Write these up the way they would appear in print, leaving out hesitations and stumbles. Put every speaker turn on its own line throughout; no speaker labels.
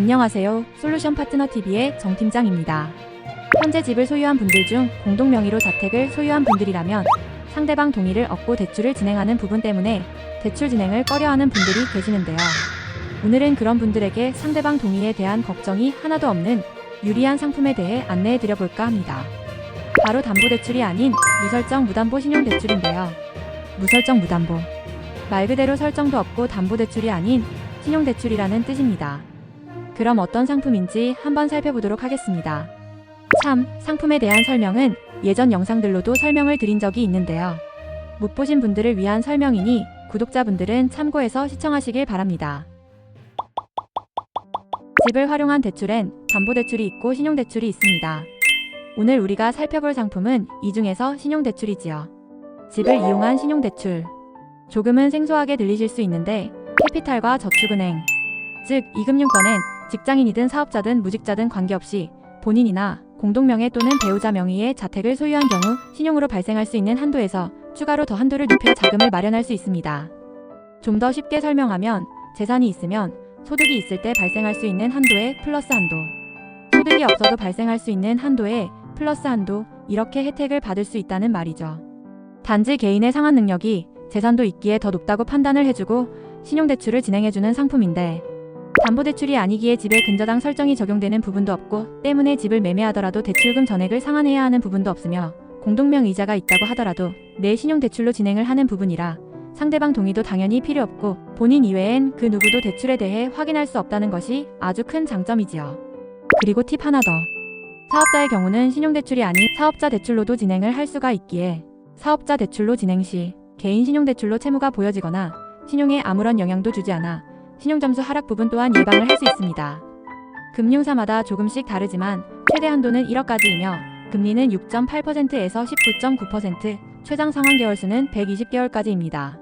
안녕하세요. 솔루션 파트너 TV의 정 팀장입니다. 현재 집을 소유한 분들 중 공동 명의로 자택을 소유한 분들이라면 상대방 동의를 얻고 대출을 진행하는 부분 때문에 대출 진행을 꺼려하는 분들이 계시는데요. 오늘은 그런 분들에게 상대방 동의에 대한 걱정이 하나도 없는 유리한 상품에 대해 안내해 드려볼까 합니다. 바로 담보대출이 아닌 무설정 무담보 신용대출인데요. 무설정 무담보. 말 그대로 설정도 없고 담보대출이 아닌 신용대출이라는 뜻입니다. 그럼 어떤 상품인지 한번 살펴보도록 하겠습니다. 참, 상품에 대한 설명은 예전 영상들로도 설명을 드린 적이 있는데요. 못 보신 분들을 위한 설명이니 구독자분들은 참고해서 시청하시길 바랍니다. 집을 활용한 대출엔 담보대출이 있고 신용대출이 있습니다. 오늘 우리가 살펴볼 상품은 이 중에서 신용대출이지요. 집을 이용한 신용대출. 조금은 생소하게 들리실 수 있는데 캐피탈과 저축은행, 즉 이 금융권은 직장인이든 사업자든 무직자든 관계없이 본인이나 공동명의 또는 배우자 명의의 자택을 소유한 경우 신용으로 발생할 수 있는 한도에서 추가로 더 한도를 높여 자금을 마련할 수 있습니다. 좀 더 쉽게 설명하면 재산이 있으면 소득이 있을 때 발생할 수 있는 한도에 플러스 한도, 소득이 없어도 발생할 수 있는 한도에 플러스 한도, 이렇게 혜택을 받을 수 있다는 말이죠. 단지 개인의 상환 능력이 재산도 있기에 더 높다고 판단을 해주고 신용대출을 진행해주는 상품인데 담보대출이 아니기에 집에 근저당 설정이 적용되는 부분도 없고 때문에 집을 매매하더라도 대출금 전액을 상환해야 하는 부분도 없으며 공동명의자가 있다고 하더라도 내 신용대출로 진행을 하는 부분이라 상대방 동의도 당연히 필요 없고 본인 이외엔 그 누구도 대출에 대해 확인할 수 없다는 것이 아주 큰 장점이지요. 그리고 팁 하나 더. 사업자의 경우는 신용대출이 아닌 사업자 대출로도 진행을 할 수가 있기에 사업자 대출로 진행 시 개인 신용대출로 채무가 보여지거나 신용에 아무런 영향도 주지 않아 신용점수 하락 부분 또한 예방을 할 수 있습니다. 금융사마다 조금씩 다르지만 최대 한도는 1억까지이며 금리는 6.8%에서 19.9%, 최장 상환 개월수는 120개월까지입니다.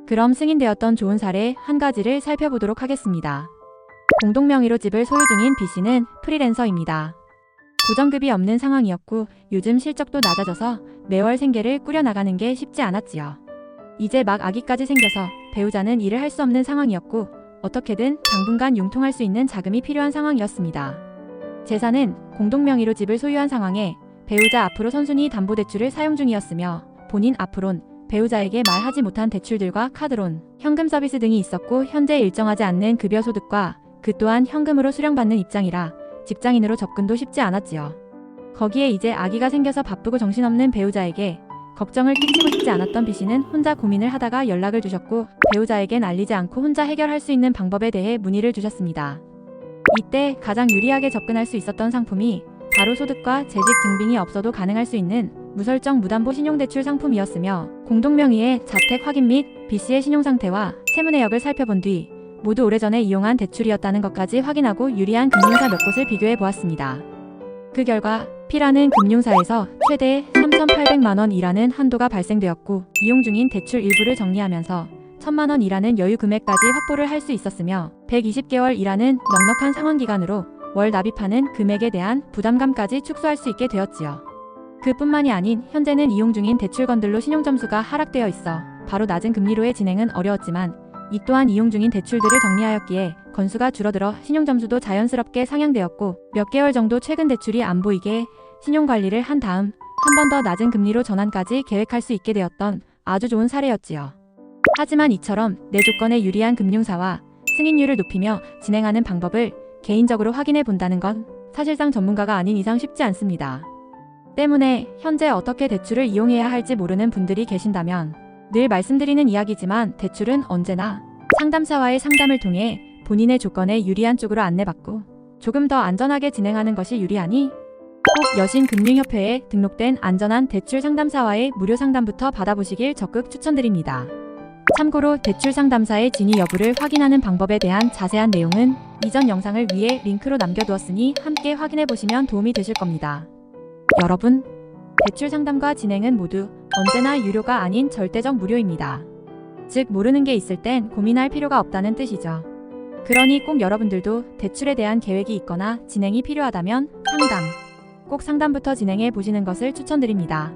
그럼 승인되었던 좋은 사례 한 가지를 살펴보도록 하겠습니다. 공동명의로 집을 소유 중인 B씨는 프리랜서입니다. 고정급이 없는 상황이었고 요즘 실적도 낮아져서 매월 생계를 꾸려나가는 게 쉽지 않았지요. 이제 막 아기까지 생겨서 배우자는 일을 할 수 없는 상황이었고 어떻게든 당분간 융통할 수 있는 자금이 필요한 상황이었습니다. 재산은 공동명의로 집을 소유한 상황에 배우자 앞으로 선순위 담보대출을 사용 중이었으며 본인 앞으론 배우자에게 말하지 못한 대출들과 카드론, 현금 서비스 등이 있었고 현재 일정하지 않는 급여 소득과 그 또한 현금으로 수령받는 입장이라 직장인으로 접근도 쉽지 않았지요. 거기에 이제 아기가 생겨서 바쁘고 정신없는 배우자에게 걱정을 끼치고 싶지 않았던 B씨는 혼자 고민을 하다가 연락을 주셨고 배우자에겐 알리지 않고 혼자 해결할 수 있는 방법에 대해 문의를 주셨습니다. 이때 가장 유리하게 접근할 수 있었던 상품이 바로 소득과 재직 증빙이 없어도 가능할 수 있는 무설정 무담보 신용대출 상품이었으며 공동명의의 자택 확인 및 B씨의 신용상태와 채무 내역을 살펴본 뒤 모두 오래전에 이용한 대출이었다는 것까지 확인하고 유리한 금융사 몇 곳을 비교해 보았습니다. 그 결과 P라는 금융사에서 최대 3,800만원이라는 한도가 발생되었고 이용 중인 대출 일부를 정리하면서 1,000만원이라는 여유 금액까지 확보를 할 수 있었으며 120개월이라는 넉넉한 상환기간으로 월 납입하는 금액에 대한 부담감까지 축소할 수 있게 되었지요. 그뿐만이 아닌 현재는 이용 중인 대출건들로 신용점수가 하락되어 있어 바로 낮은 금리로의 진행은 어려웠지만 이 또한 이용 중인 대출들을 정리하였기에 건수가 줄어들어 신용점수도 자연스럽게 상향되었고 몇 개월 정도 최근 대출이 안 보이게 신용관리를 한 다음 한 번 더 낮은 금리로 전환까지 계획할 수 있게 되었던 아주 좋은 사례였지요. 하지만 이처럼 내 조건에 유리한 금융사와 승인율을 높이며 진행하는 방법을 개인적으로 확인해 본다는 건 사실상 전문가가 아닌 이상 쉽지 않습니다. 때문에 현재 어떻게 대출을 이용해야 할지 모르는 분들이 계신다면 늘 말씀드리는 이야기지만 대출은 언제나 상담사와의 상담을 통해 본인의 조건에 유리한 쪽으로 안내받고 조금 더 안전하게 진행하는 것이 유리하니 꼭 여신금융협회에 등록된 안전한 대출 상담사와의 무료 상담부터 받아보시길 적극 추천드립니다. 참고로 대출 상담사의 진위 여부를 확인하는 방법에 대한 자세한 내용은 이전 영상을 위에 링크로 남겨두었으니 함께 확인해보시면 도움이 되실 겁니다. 여러분, 대출 상담과 진행은 모두 언제나 유료가 아닌 절대적 무료입니다. 즉 모르는 게 있을 땐 고민할 필요가 없다는 뜻이죠. 그러니 꼭 여러분들도 대출에 대한 계획이 있거나 진행이 필요하다면 꼭 상담부터 진행해 보시는 것을 추천드립니다.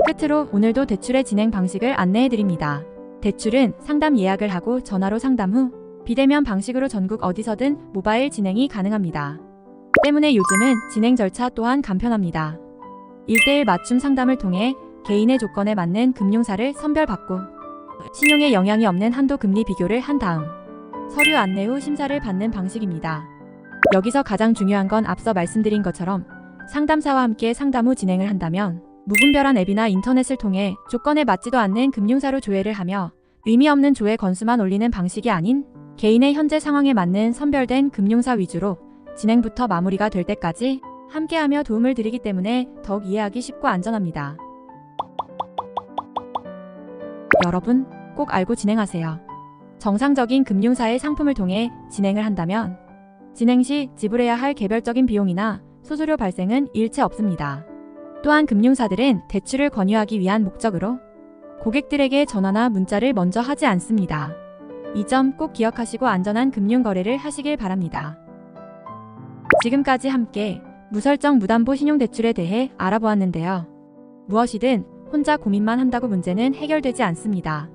끝으로 오늘도 대출의 진행 방식을 안내해 드립니다. 대출은 상담 예약을 하고 전화로 상담 후 비대면 방식으로 전국 어디서든 모바일 진행이 가능합니다. 때문에 요즘은 진행 절차 또한 간편합니다. 1:1 맞춤 상담을 통해 개인의 조건에 맞는 금융사를 선별받고 신용에 영향이 없는 한도 금리 비교를 한 다음 서류 안내 후 심사를 받는 방식입니다. 여기서 가장 중요한 건 앞서 말씀드린 것처럼 상담사와 함께 상담 후 진행을 한다면 무분별한 앱이나 인터넷을 통해 조건에 맞지도 않는 금융사로 조회를 하며 의미 없는 조회 건수만 올리는 방식이 아닌 개인의 현재 상황에 맞는 선별된 금융사 위주로 진행부터 마무리가 될 때까지 함께하며 도움을 드리기 때문에 더욱 이해하기 쉽고 안전합니다. 여러분, 꼭 알고 진행하세요. 정상적인 금융사의 상품을 통해 진행을 한다면 진행 시 지불해야 할 개별적인 비용이나 수수료 발생은 일체 없습니다. 또한 금융사들은 대출을 권유하기 위한 목적으로 고객들에게 전화나 문자를 먼저 하지 않습니다. 이 점 꼭 기억하시고 안전한 금융거래를 하시길 바랍니다. 지금까지 함께 무설정 무담보 신용대출에 대해 알아보았는데요. 무엇이든 혼자 고민만 한다고 문제는 해결되지 않습니다.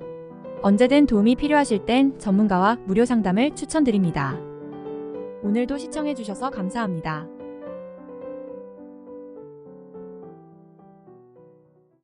언제든 도움이 필요하실 땐 전문가와 무료 상담을 추천드립니다. 오늘도 시청해주셔서 감사합니다.